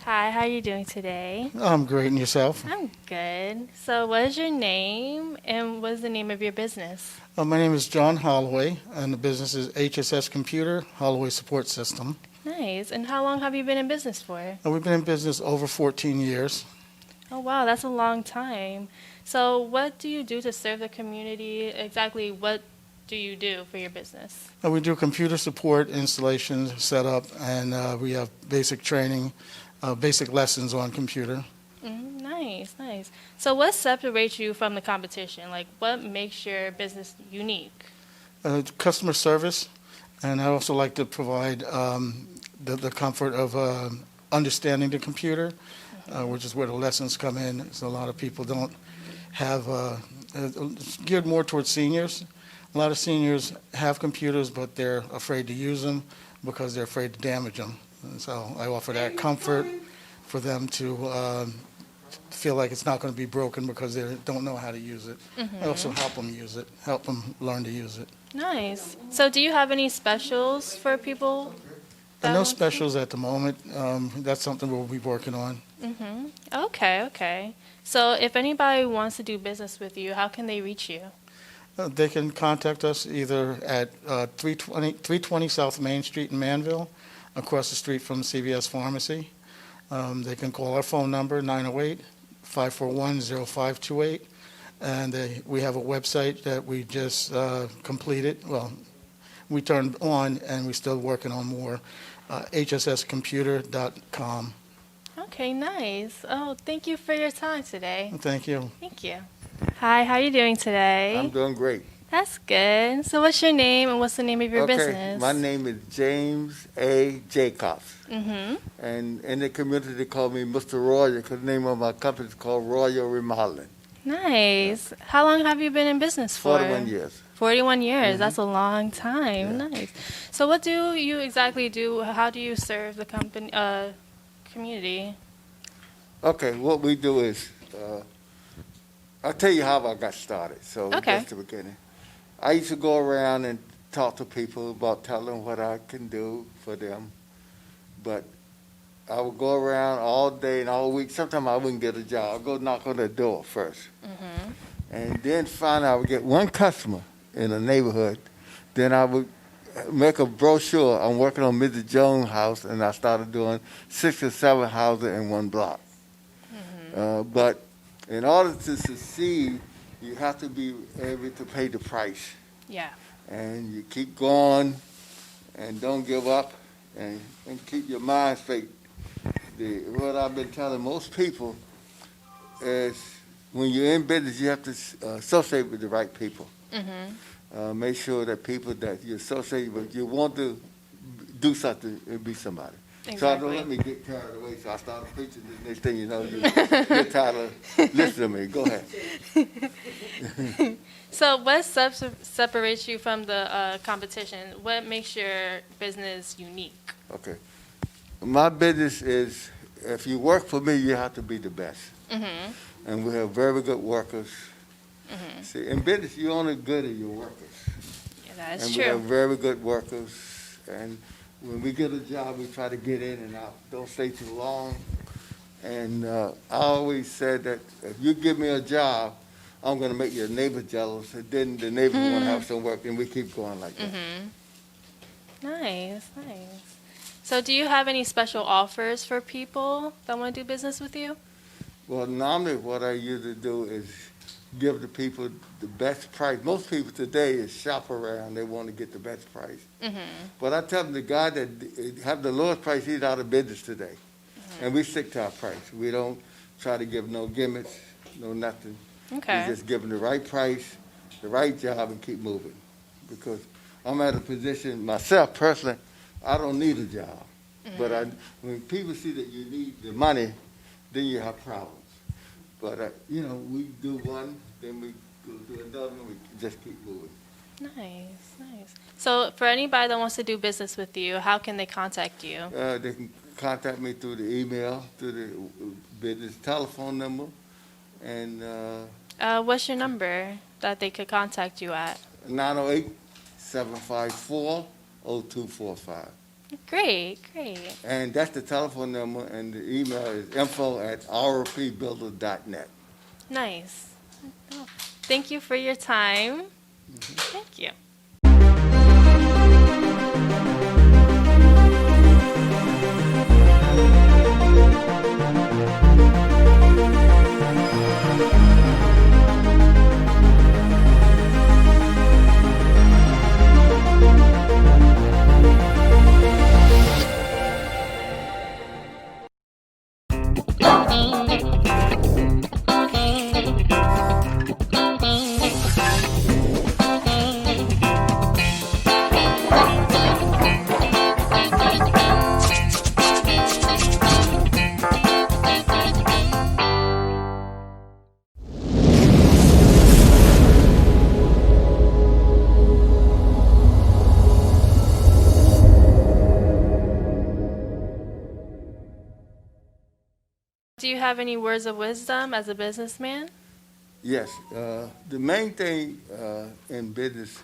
Hi, how are you doing today? I'm great, and yourself? I'm good. So, what is your name and what is the name of your business? My name is John Holloway, and the business is HSS Computer Holloway Support System. Nice. And how long have you been in business for? We've been in business over 14 years. Oh, wow, that's a long time. So, what do you do to serve the community? Exactly what do you do for your business? We do computer support, installation, setup, and we have basic training, basic lessons on computer. Nice, nice. So, what separates you from the competition? Like, what makes your business unique? Customer service, and I also like to provide the comfort of understanding the computer, which is where the lessons come in. So a lot of people don't have, it's geared more towards seniors. A lot of seniors have computers, but they're afraid to use them because they're afraid to damage them. And so I offer that comfort for them to feel like it's not going to be broken because they don't know how to use it. I also help them use it, help them learn to use it. Nice. So, do you have any specials for people that No want to? specials at the moment. That's something we'll be working on. Okay, okay. So, if anybody wants to do business with you, how can they reach you? They can contact us either at 320 South Main Street in Manville, across the street from CVS Pharmacy. They can call our phone number, 908-541-0528. And we have a website that we just completed. Well, we turned on, and we're still working on more, hsscomputer.com. Okay, nice. Oh, thank you for your time today. Thank you. Thank you. Hi, how are you doing today? I'm doing great. That's good. So, what's your name and what's the name of your Okay, business? my name is James A. Jacobs. Mm-hmm. And in the community, they call me Mr. Royal because the name of my company is called Royal Remodeling. Nice. How long have you been in business for? 41 years. 41 years. That's a long time. Yeah. Nice. So, what do you exactly do? How do you serve the community? Okay, what we do is, I'll tell you how I got started. So Okay. that's the beginning. I used to go around and talk to people about telling them what I can do for them. But I would go around all day and all week. Sometimes I wouldn't get a job. I'd go knock on the door first. And then finally I would get one customer in a neighborhood. Then I would make a brochure. I'm working on Mrs. Jones' house, and I started doing 6 or 7 houses in one block. But in order to succeed, you have to be able to pay the price. Yeah. And you keep going and don't give up and keep your mind straight. What I've been telling most people is when you're in business, you have to associate with the right people. Make sure that people that you associate with, you want to do something and be somebody. So I don't let me get carried away. So I started preaching. The next thing you know, you get tired of listening to me. Go ahead. So, what separates you from the competition? What makes your business unique? Okay. My business is, if you work for me, you have to be the best. And we have very good workers. See, in business, you're only good at your workers. Yeah, that is And true. we have very good workers. And when we get a job, we try to get in and out. Don't stay too long. And I always said that if you give me a job, I'm going to make your neighbor jealous. And then the neighbors want to have some work, and we keep going like that. Nice, nice. So, do you have any special offers for people that want to do business with you? Well, normally what I usually do is give the people the best price. Most people today is shop around. They want to get the best price. But I tell them the guy that have the lowest price, he's out of business today. And we stick to our price. We don't try to give no gimmicks, no nothing. Okay. We just give them the right price, the right job, and keep moving. Because I'm at a position, myself personally, I don't need a job. But when people see that you need the money, then you have problems. But, we do one, then we go do another one, we just keep moving. Nice, nice. So, for anybody that wants to do business with you, how can they contact you? They can contact me through the email, through the business telephone number, and What's your number that they could contact you at? 908-754-0245. Great, great. And that's the telephone number, and the email is info@rpbuilder.net. Nice. Oh, thank you for your time. Thank you. Do you have any words of wisdom as a businessman? Yes, the main thing in business,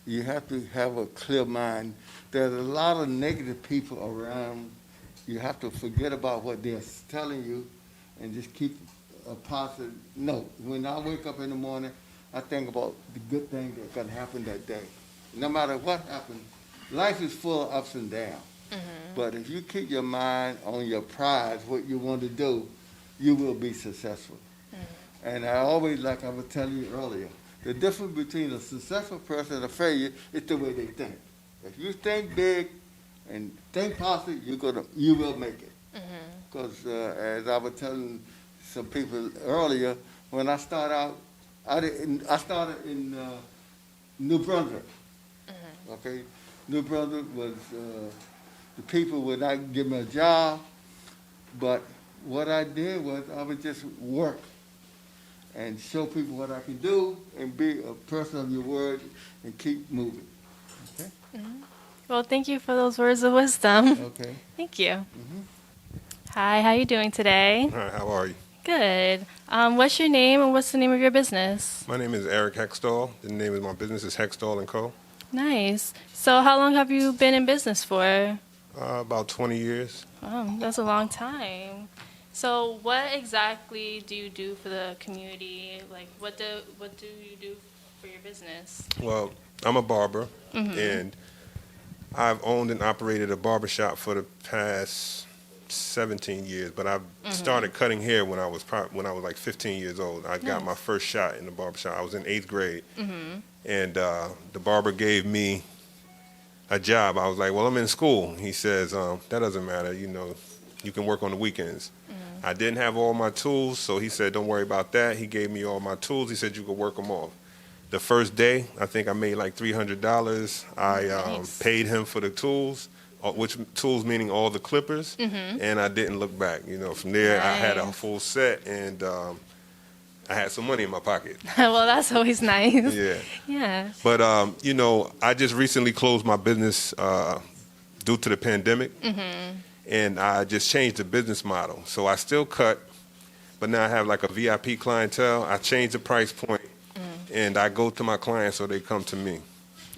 you have to have a clear mind. There's a lot of negative people around. You have to forget about what they're telling you and just keep a positive note. When I wake up in the morning, I think about the good thing that can happen that day. No matter what happens, life is full of ups and downs. But if you keep your mind on your prize, what you want to do, you will be successful. And I always, like I was telling you earlier, the difference between a successful person and a failure is the way they think. If you think big and think positive, you will make it. Because as I was telling some people earlier, when I started out, I started in New Brunswick. Okay, New Brunswick was the people would not give me a job, but what I did was I would just work and show people what I can do and be a person of your word and keep moving. Okay? Well, thank you for those words of wisdom. Okay. Thank you. Hi, how you doing today? Hi, how are you? Good. What's your name and what's the name of your business? My name is Eric Hextall. The name of my business is Hextall & Co. Nice. So how long have you been in business for? About 20 years. Oh, that's a long time. So what exactly do you do for the community? Like, what do you do for your business? Well, I'm a barber, and I've owned and operated a barbershop for the past 17 years, but I started cutting hair when I was like 15 years old. I got my first shot in the barbershop. I was in 8th grade, and the barber gave me a job. I was like, well, I'm in school. He says, that doesn't matter, you can work on the weekends. I didn't have all my tools, so he said, don't worry about that. He gave me all my tools. He said, you could work them off. The first day, I think I made like $300. I paid him for the tools, which tools meaning all the clippers, and I didn't look back. From there, I had a full set, and I had some money in my pocket. Well, that's always nice. Yeah. Yeah. But, I just recently closed my business due to the pandemic, and I just changed the business model. So I still cut, but now I have like a VIP clientele. I changed the price point, and I go to my clients so they come to me.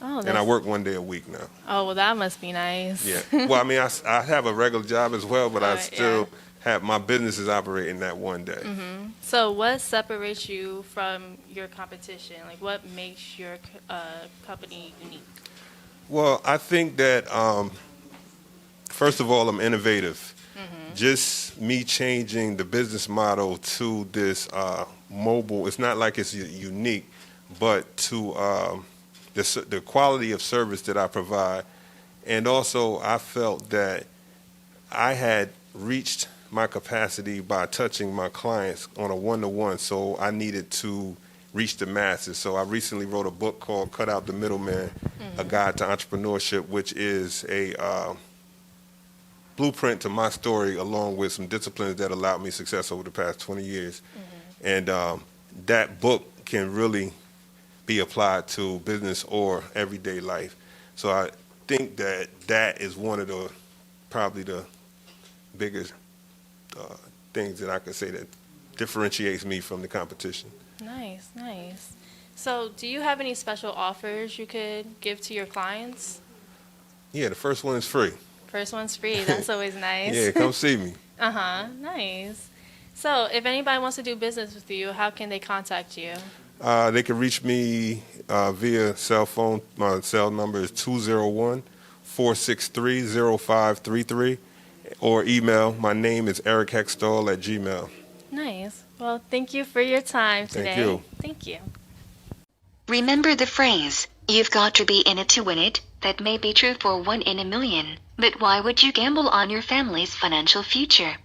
Oh, And I work 1 day a week now. Oh, well, that must be nice. Yeah. Well, I mean, I have a regular job as well, but I Right, still have my business is operating that 1 day. So what separates you from your competition? Like, what makes your company unique? Well, I think that, first of all, I'm innovative. Just me changing the business model to this mobile, it's not like it's unique, but to the quality of service that I provide. And also, I felt that I had reached my capacity by touching my clients on a one-to-one, so I needed to reach the masses. So I recently wrote a book called Cut Out the Middleman, A Guide to Entrepreneurship, which is a blueprint to my story along with some disciplines that allowed me success over the past 20 years. And that book can really be applied to business or everyday life. So I think that is one of the probably the biggest things that I could say that differentiates me from the competition. Nice, nice. So do you have any special offers you could give to your clients? Yeah, the first one is free. First one's free. That's always nice. Yeah, come see me. Uh-huh. Nice. So if anybody wants to do business with you, how can they contact you? They can reach me via cell phone. My cell number is 201-463-0533, or email. My name is erichextall@gmail. Nice. Well, thank you for your time today. Thank you. Thank you. Remember the phrase, "You've got to be in it to win it." That may be true for 1 in a million, but why would you gamble on your family's financial future?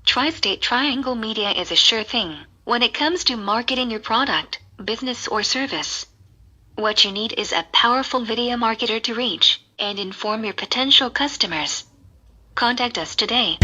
Tri-State Triangle Media is a sure thing when it comes to marketing your product, business, or service. What you need is a powerful video marketer to reach and inform your potential customers. Contact us today.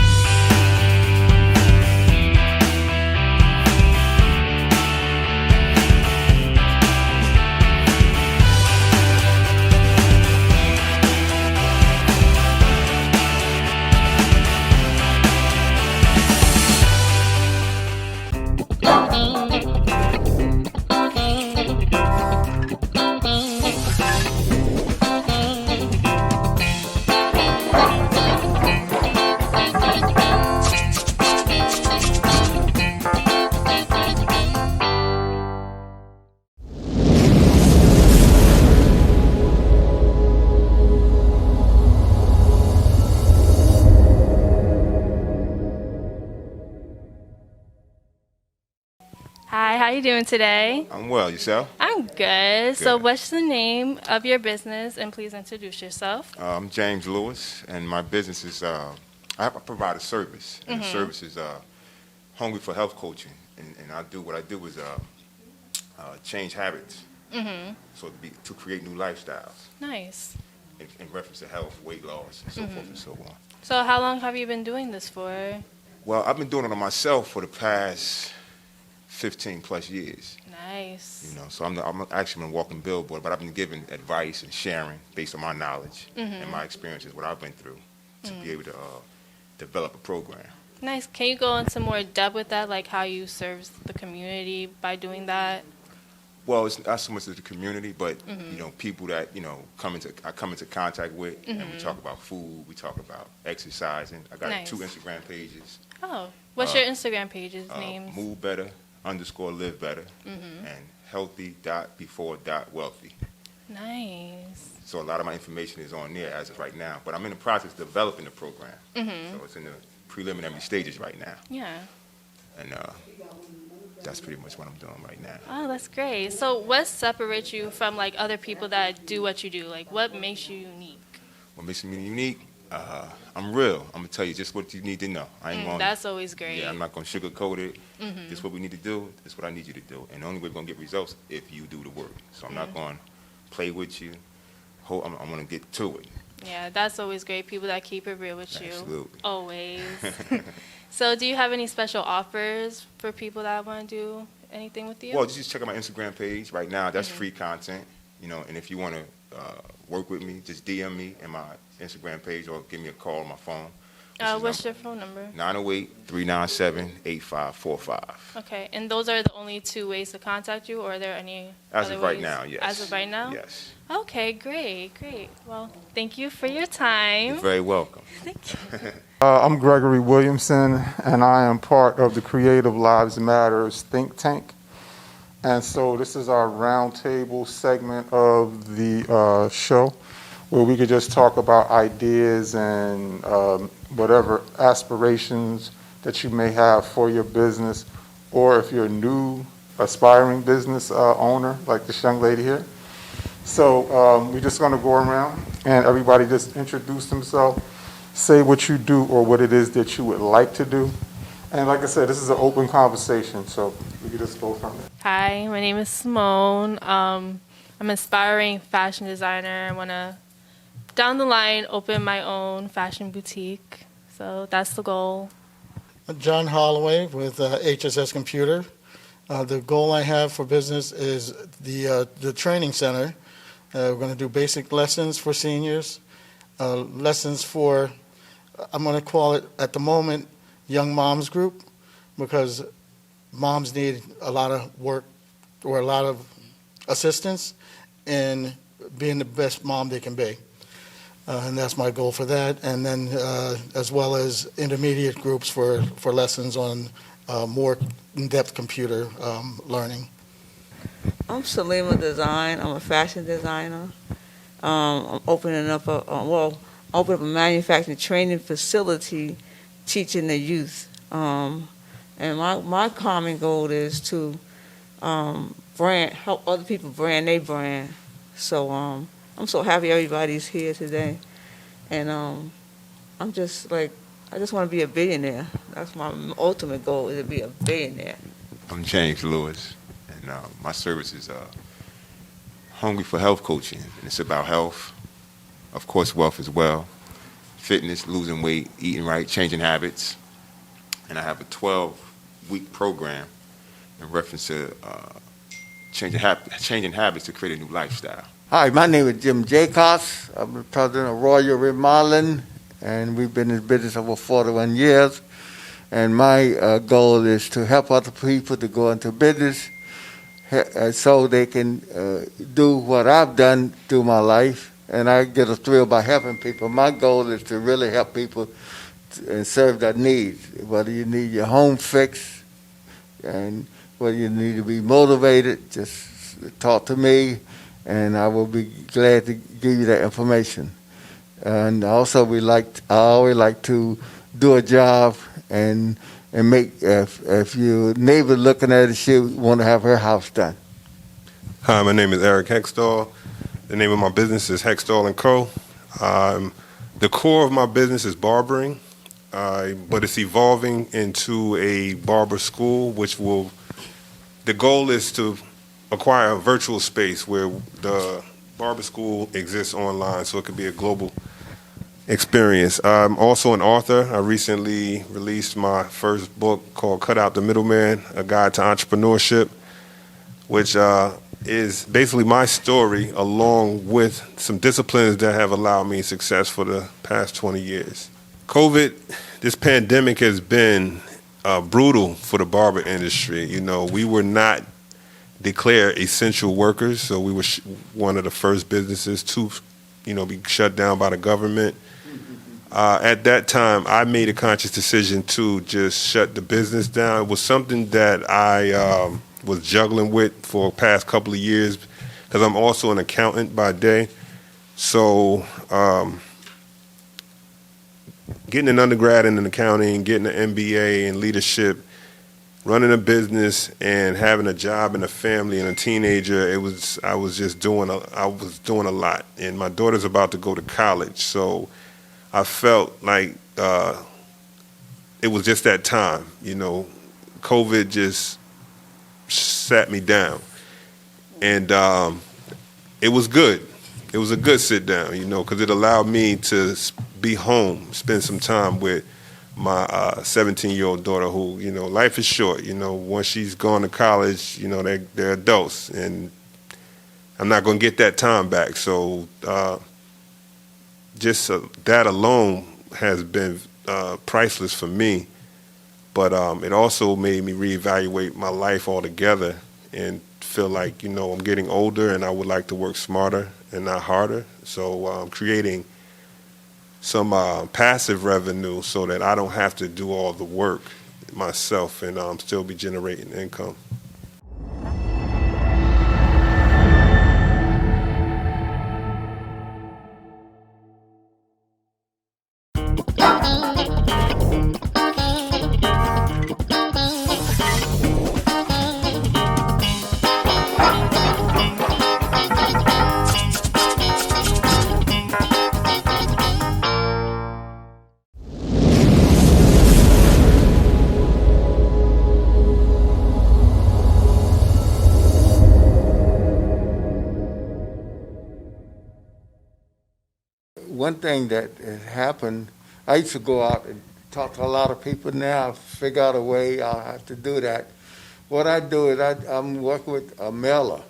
Hi, how you doing today? I'm well. Yourself? I'm good. So Good. what's the name of your business? And please introduce yourself. I'm James Lewis, and my business is I provide a service, and the service is Hungry for Health Coaching, and what I do is change habits, so to create new lifestyles Nice. in reference to health, weight loss, and so forth and so on. So how long have you been doing this for? Well, I've been doing it on myself for the past 15 plus years. Nice. So I'm actually been walking billboard, but I've been giving advice and sharing based on my knowledge and my experiences, what I've been through, to be able to develop a program. Nice. Can you go into more depth with that, like how you serve the community by doing that? Well, it's not so much as the community, but people that I come into contact with, and we talk about food, we talk about exercising. I got Nice. 2 Instagram pages. Oh, what's your Instagram page's names? Move Better _Live Better, and healthy.before.wealthy. Nice. So a lot of my information is on there as of right now, but I'm in the process of developing the program. So it's in the preliminary stages right now, Yeah. and that's pretty much what I'm doing right now. Oh, that's great. So what separates you from like other people that do what you do? Like what makes you unique? What makes me unique? I'm real. I'm gonna tell you just what you need to know. I ain't gonna. That's always great. Yeah, I'm not gonna sugarcoat it. This is what we need to do. This is what I need you to do. And the only way we're gonna get results if you do the work. So I'm not gonna play with you. I'm gonna get to it. Yeah, that's always great. People that keep it real with you. Absolutely. Always. So do you have any special offers for people that want to do anything with you? Well, just check out my Instagram page right now. That's free content. And if you want to work with me, just DM me in my Instagram page or give me a call on my phone. What's your phone number? 908-397-8545. Okay, and those are the only 2 ways to contact you, or are there any As other of right ways? now, yes. As of right now? Yes. Okay, great. Well, thank you for your time. You're very welcome. Thank you. I'm Gregory Williamson, and I am part of the Creative Lives Matters think tank. And so this is our roundtable segment of the show, where we could just talk about ideas and whatever aspirations that you may have for your business, or if you're a new aspiring business owner, like this young lady here. So we're just going to go around and everybody just introduce themselves, say what you do or what it is that you would like to do. And like I said, this is an open conversation, so we can just go from there. Hi, my name is Simone. I'm an aspiring fashion designer. I want to, down the line, open my own fashion boutique. So that's the goal. John Holloway with HSS Computer. The goal I have for business is the training center. We're going to do basic lessons for seniors, lessons for, I'm going to call it at the moment, Young Moms Group, because moms need a lot of work or a lot of assistance in being the best mom they can be. and that's my goal for that. And then as well as intermediate groups for lessons on more in-depth computer learning. I'm Salima Design. I'm a fashion designer. I'm opening up a manufacturing training facility teaching the youth. And my common goal is to help other people brand their brand. So I'm so happy everybody's here today. And I'm just like, I just want to be a billionaire. That's my ultimate goal, is to be a billionaire. I'm James Lewis, and my service is Hungry for Health Coaching, and it's about health, of course, wealth as well, fitness, losing weight, eating right, changing habits, and I have a 12-week program in reference to changing habits to create a new lifestyle. Hi, my name is Jim Jacobs. I'm the president of Royal Remodeling, and we've been in business over 41 years. And my goal is to help other people to go into business so they can do what I've done through my life. And I get a thrill by helping people. My goal is to really help people and serve their needs, whether you need your home fixed and whether you need to be motivated, just talk to me, and I will be glad to give you that information. And also, I always like to do a job and make, if your neighbor looking at it, she want to have her house done. Hi, my name is Eric Hextall. The name of my business is Hextall & Co. The core of my business is barbering, but it's evolving into a barber school, the goal is to acquire a virtual space where the barber school exists online, so it could be a global experience. I'm also an author. I recently released my first book called Cut Out the Middleman, A Guide to Entrepreneurship, which is basically my story along with some disciplines that have allowed me success for the past 20 years. COVID, this pandemic has been brutal for the barber industry. You know, we were not declared essential workers, so we were one of the first businesses to, be shut down by the government. At that time, I made a conscious decision to just shut the business down. It was something that I was juggling with for the past couple of years because I'm also an accountant by day. So getting an undergrad in accounting, getting an MBA in leadership, running a business, and having a job and a family and a teenager, I was doing a lot. And my daughter's about to go to college, so I felt like it was just that time. COVID just sat me down, and it was good. It was a good sit down, because it allowed me to be home, spend some time with my 17-year-old daughter who, life is short. Once she's gone to college, they're adults, and I'm not going to get that time back. So just that alone has been priceless for me. But it also made me reevaluate my life altogether and feel like, I'm getting older and I would like to work smarter and not harder. So I'm creating some passive revenue so that I don't have to do all the work myself and still be generating income. One thing that has happened, I used to go out and talk to a lot of people. Now I figure out a way I'll have to do that. What I do is I'm working with a mailer.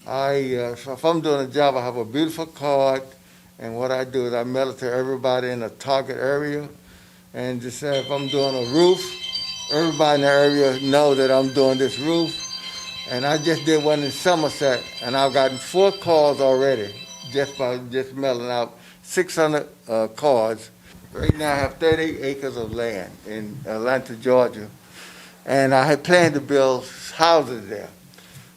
If I'm doing a job, I have a beautiful card, and what I do is I mail it to everybody in the target area. And just say if I'm doing a roof, everybody in the area know that I'm doing this roof. And I just did one in Somerset, and I've gotten 4 calls already just by mailing out. 600 cars. Right now I have 30 acres of land in Atlanta, Georgia, and I had planned to build houses there.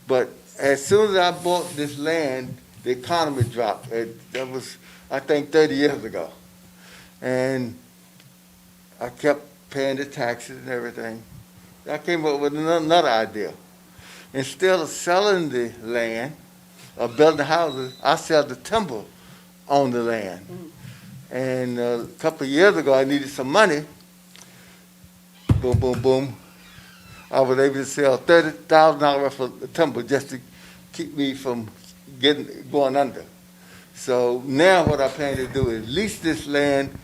But as soon as I bought this land, the economy dropped. That was, I think, 30 years ago. And I kept paying the taxes and everything. I came up with another idea. Instead of selling the land or building houses, I sell the timber on the land. And a couple of years ago, I needed some money. Boom, boom, boom. I was able to sell $30,000 worth of timber just to keep me from going under. So now what I plan to do is lease this land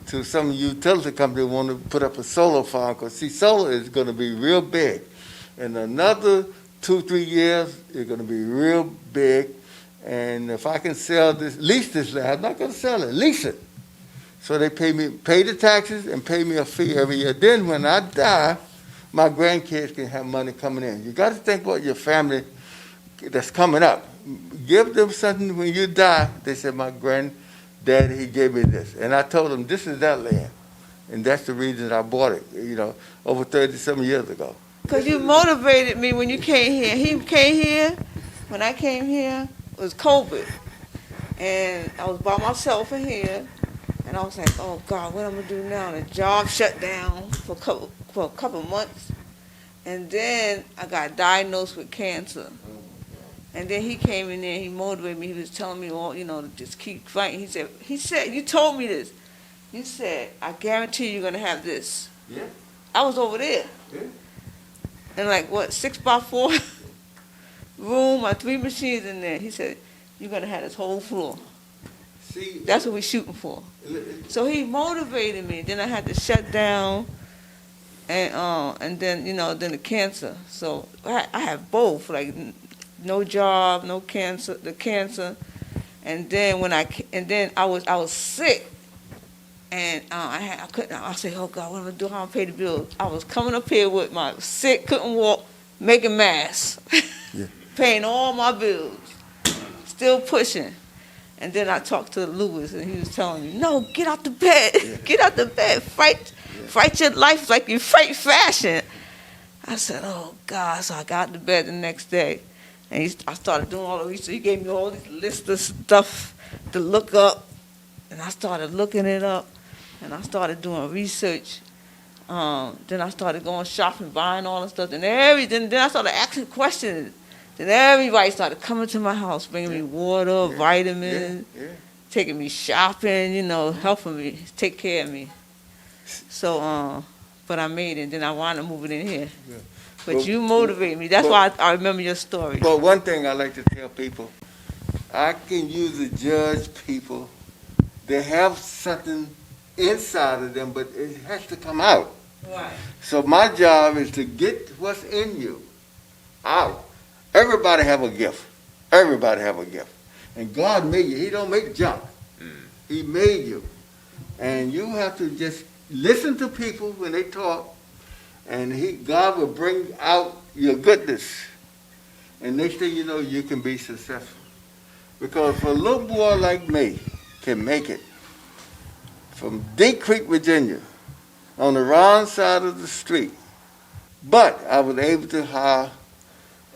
to some utility company who want to put up a solar farm, because see, solar is going to be real big. In another 2-3 years, it's going to be real big. And if I can lease this land, I'm not going to sell it, lease it. So they pay the taxes and pay me a fee every year. Then when I die, my grandkids can have money coming in. You got to think about your family that's coming up. Give them something when you die. They said, my granddad, he gave me this. And I told them, this is that land. And that's the reason I bought it, over 30-some years ago. Because you motivated me when you came here. He came here, when I came here, it was COVID. And I was by myself in here. And I was like, oh, God, what am I going to do now? The job shut down for a couple months. And then I got diagnosed with cancer. And then he came in there, he motivated me. He was telling me, to just keep fighting. He said, you told me this. You said, I guarantee you're going to have this. Yeah. I was over there. Yeah. And 6x4 room, my 3 machines in there. He said, you're going to have this whole floor. See, that's what we're shooting for. So he motivated me. Then I had to shut down, and then then the cancer. So I have both, no job, no cancer, the cancer, and then I was sick, and I couldn't. I said, oh God, what am I gonna do? How am I pay the bills? I was coming up here with my sick, couldn't walk, making masks, paying all my bills, still pushing. And then I talked to Lewis, and he was telling me, no, get out the bed. Get out the bed. Fight your life like you fight fashion. I said, oh, God. So I got out the bed the next day, and I started doing all the research. He gave me all this list of stuff to look up, and I started looking it up, and I started doing research. Then I started going shopping, buying all the stuff, and then I started asking questions. Then everybody started coming to my house, bringing me water, vitamins, taking me shopping, helping me, take care of me. So, but I made it. Then I wound up moving in here. Yeah. But you motivate me. That's why I remember your story. But one thing I like to tell people, I can usually judge people. They have something inside of them, but it has to come out. Right. So my job is to get what's in you out. Everybody have a gift. Everybody have a gift. And God made you. He don't make junk. He made you. And you have to just listen to people when they talk, and God will bring out your goodness. And next thing you know, you can be successful. Because for a little boy like me can make it from Deep Creek, Virginia, on the wrong side of the street. But I was able to hire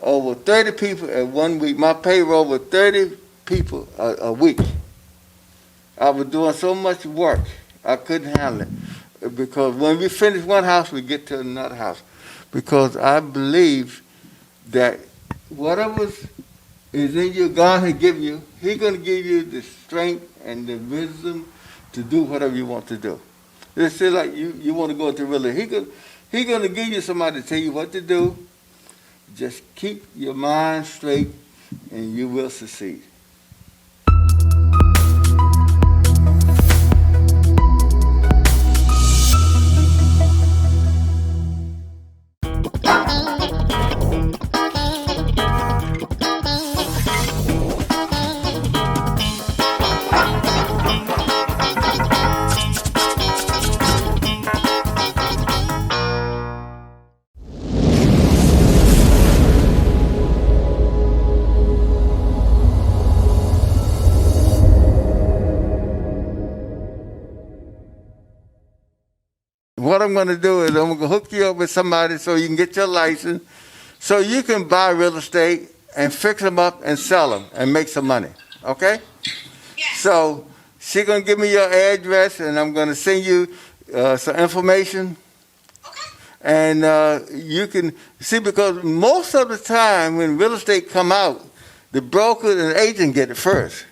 over 30 people in 1 week. My payroll was 30 people a week. I was doing so much work, I couldn't handle it. Because when we finish one house, we get to another house. Because I believe that whatever is in you, God has given you, He's going to give you the strength and the wisdom to do whatever you want to do. It's just like you want to go into religion. He's going to give you somebody to tell you what to do. Just keep your mind straight, and you will succeed. what I'm going to do is I'm going to hook you up with somebody so you can get your license, so you can buy real estate and fix them up and sell them and make some money. Okay? So she's going to give me your address, and I'm going to send you some information. And you can see, because most of the time when real estate come out, the broker and the agent get it first.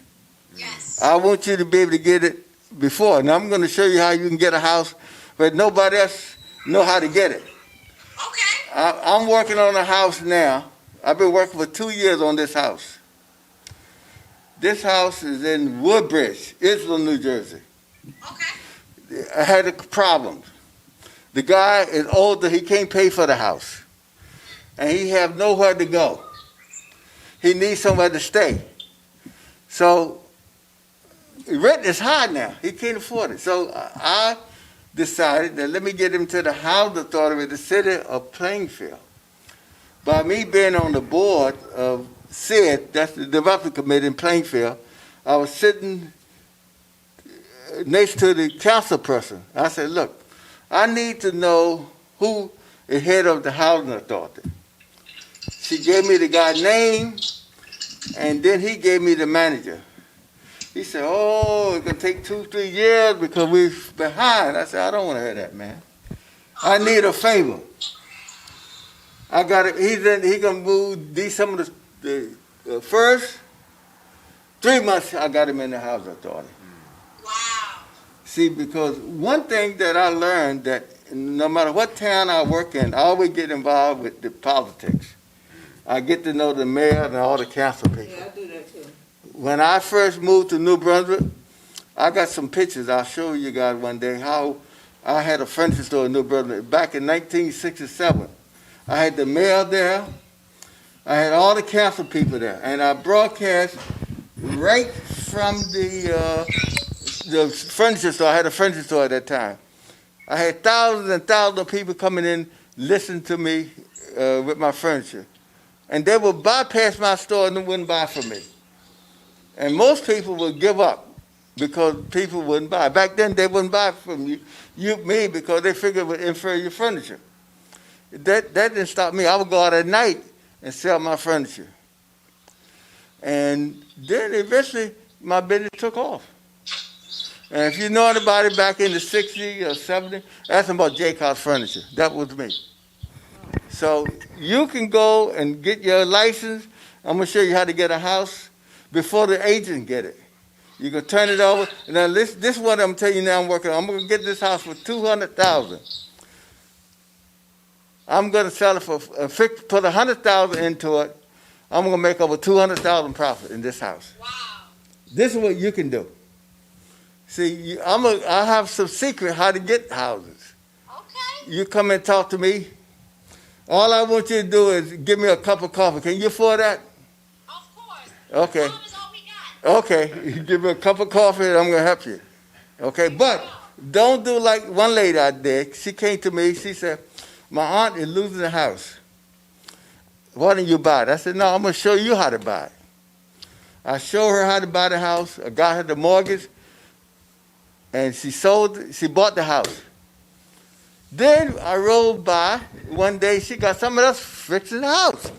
Yes. I want you to be able to get it before. And I'm going to show you how you can get a house, but nobody else know how to get it. Okay. I'm working on a house now. I've been working for 2 years on this house. This house is in Woodbridge, Islip, New Jersey. Okay. I had a problem. The guy is older, he can't pay for the house. And he have nowhere to go. He needs somewhere to stay. So rent is high now. He can't afford it. So I decided that let me get him to the housing authority of the city of Plainfield. By me being on the board of SID, that's the development committee in Plainfield, I was sitting next to the council person. I said, look, I need to know who is head of the housing authority. She gave me the guy's name, and then he gave me the manager. He said, oh, it's going to take 2-3 years because we're behind. I said, I don't want to hear that, man. I need a favor. I got it. He's going to move some of the first 3 months I got him in the housing authority. Wow. See, because one thing that I learned, that no matter what town I work in, I always get involved with the politics. I get to know the mayor and all the council people. Yeah, I do that too. When I first moved to New Brunswick, I got some pictures I'll show you guys one day, how I had a furniture store in New Brunswick back in 1967. I had the mayor there. I had all the council people there. And I broadcast right from the furniture store. I had a furniture store at that time. I had thousands and thousands of people coming in, listening to me with my furniture. And they would bypass my store and they wouldn't buy from me. And most people would give up because people wouldn't buy. Back then, they wouldn't buy from me, because they figured it would inferior furniture. That didn't stop me. I would go out at night and sell my furniture. And then eventually, my business took off. And if you know anybody back in the 60s or 70s, ask them about Jacob's Furniture. That was me. So you can go and get your license. I'm going to show you how to get a house before the agent get it. You can turn it over. Now this is what I'm telling you now I'm working on. I'm going to get this house for $200,000. I'm going to sell it for, put $100,000 into it. I'm going to make over $200,000 profit in this house. Wow. This is what you can do. See, I have some secret how to get houses. Okay. You come and talk to me. All I want you to do is give me a cup of coffee. Can you afford that? Of course. Okay. Time is all we got. Okay. You give me a cup of coffee and I'm going to help you. Okay. But don't do like one lady I did. She came to me. She said, my aunt is losing the house. Why don't you buy it? I said, no, I'm going to show you how to buy it. I showed her how to buy the house. I got her the mortgage. And she bought the house. Then I rolled by one day, she got someone else fixing the house.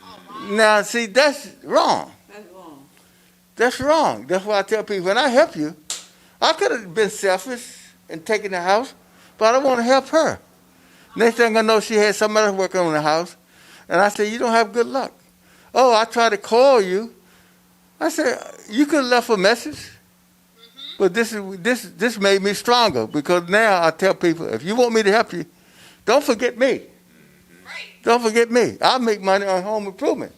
Oh, wow. Now, see, that's wrong. That's wrong. That's wrong. That's why I tell people, when I help you, I could have been selfish and taken the house, but I want to help her. Next thing I know, she had somebody else working on the house. And I said, you don't have good luck. Oh, I tried to call you. I said, you could have left a message. But this made me stronger, because now I tell people, if you want me to help you, don't forget me. Right. Don't forget me. I'll make money on home improvement.